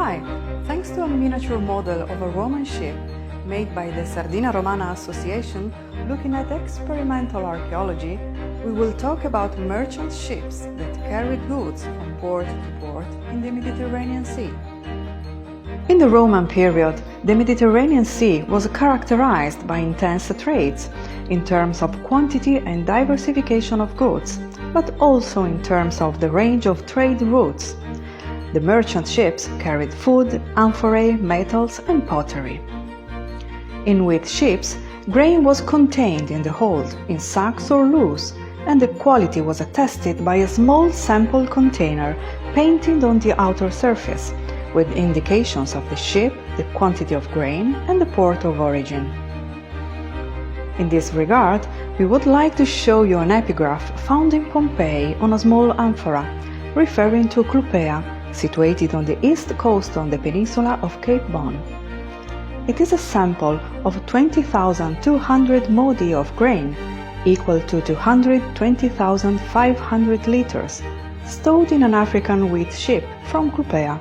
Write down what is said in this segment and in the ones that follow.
Hi! Thanks to a miniature model of a Roman ship made by the Sardinia Romana Association looking at experimental archaeology, we will talk about merchant ships that carried goods from port to port in the Mediterranean Sea. In the Roman period, the Mediterranean Sea was characterized by intense trades in terms of quantity and diversification of goods, but also in terms of the range of trade routes. The merchant ships carried food, amphorae, metals and pottery. In wheat ships, grain was contained in the hold, in sacks or loose, and the quality was attested by a small sample container painted on the outer surface, with indications of the ship, the quantity of grain and the port of origin. In this regard, we would like to show you an epigraph found in Pompeii on a small amphora, referring to Clupea, situated on the east coast on the peninsula of Cape Bon. It is a sample of 20,200 modi of grain, equal to 220,500 liters, stowed in an African wheat ship from Clupea,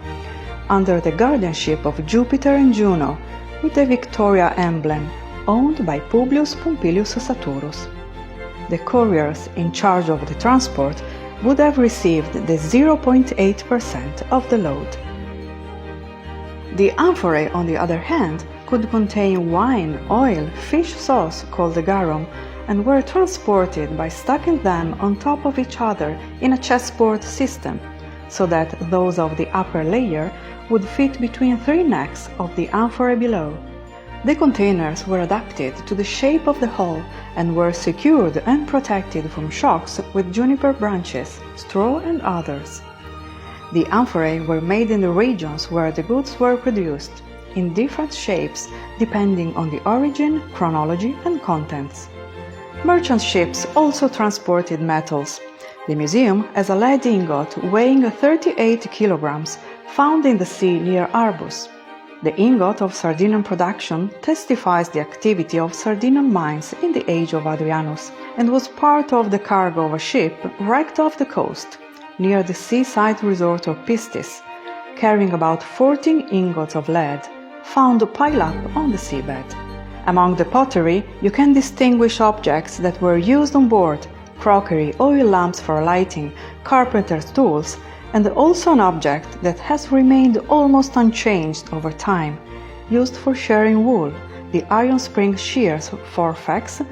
under the guardianship of Jupiter and Juno, with the Victoria emblem, owned by Publius Pompilius Saturus. The couriers in charge of the transport would have received the 0.8% of the load. The amphorae, on the other hand, could contain wine, oil, fish sauce called the garum, and were transported by stacking them on top of each other in a chessboard system, so that those of the upper layer would fit between three necks of the amphorae below. The containers were adapted to the shape of the hull and were secured and protected from shocks with juniper branches, straw and others. The amphorae were made in the regions where the goods were produced, in different shapes depending on the origin, chronology and contents. Merchant ships also transported metals. The museum has a lead ingot weighing 38 kilograms found in the sea near Arbus. The ingot of Sardinian production testifies the activity of Sardinian mines in the age of Hadrianus and was part of the cargo of a ship wrecked off the coast, near the seaside resort of Pistis, carrying about 14 ingots of lead, found piled up on the seabed. Among the pottery, you can distinguish objects that were used on board, crockery, oil lamps for lighting, carpenter's tools, and also an object that has remained almost unchanged over time, used for shearing wool, the iron spring shears for fax,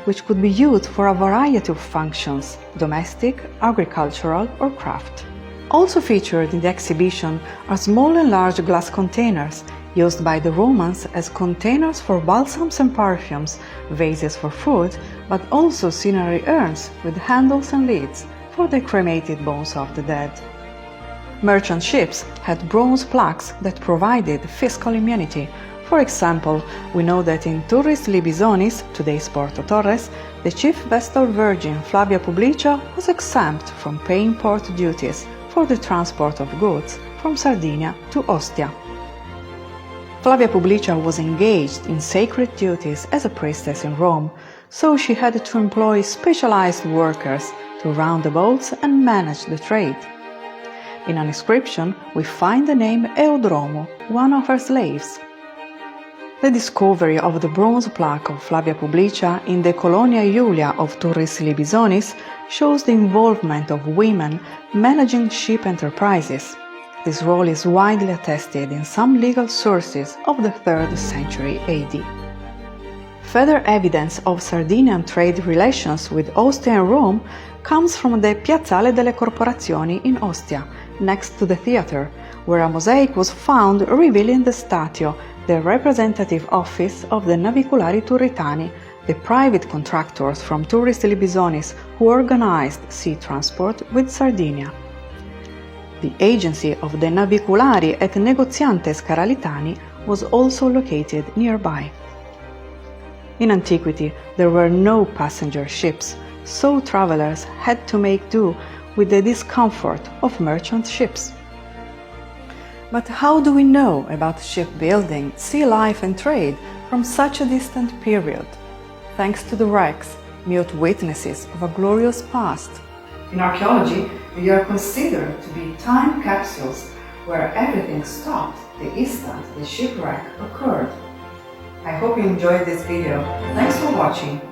which could be used for a variety of functions, domestic, agricultural or craft. Also featured in the exhibition are small and large glass containers, used by the Romans as containers for balsams and perfumes, vases for food, but also cinerary urns with handles and lids for the cremated bones of the dead. Merchant ships had bronze plaques that provided fiscal immunity. For example, we know that in Turris Libisonis, today's Porto Torres, the chief vestal virgin Flavia Publica was exempt from paying port duties for the transport of goods from Sardinia to Ostia. Flavia Publica was engaged in sacred duties as a priestess in Rome, so she had to employ specialized workers to round the boats and manage the trade. In an inscription, we find the name Eudromo, one of her slaves. The discovery of the bronze plaque of Flavia Publica in the Colonia Iulia of Turris Libisonis shows the involvement of women managing ship enterprises. This role is widely attested in some legal sources of the 3rd century AD. Further evidence of Sardinian trade relations with Ostia and Rome comes from the Piazzale delle Corporazioni in Ostia, next to the theatre, where a mosaic was found revealing the statio, the representative office of the Naviculari Turritani, the private contractors from Turris Libisonis who organized sea transport with Sardinia. The agency of the Naviculari et Negoziantes Caralitani was also located nearby. In antiquity, there were no passenger ships, so travelers had to make do with the discomfort of merchant ships. But how do we know about shipbuilding, sea life and trade from such a distant period? Thanks to the wrecks, mute witnesses of a glorious past. In archaeology, they are considered to be time capsules where everything stopped the instant the shipwreck occurred. I hope you enjoyed this video. Thanks for watching.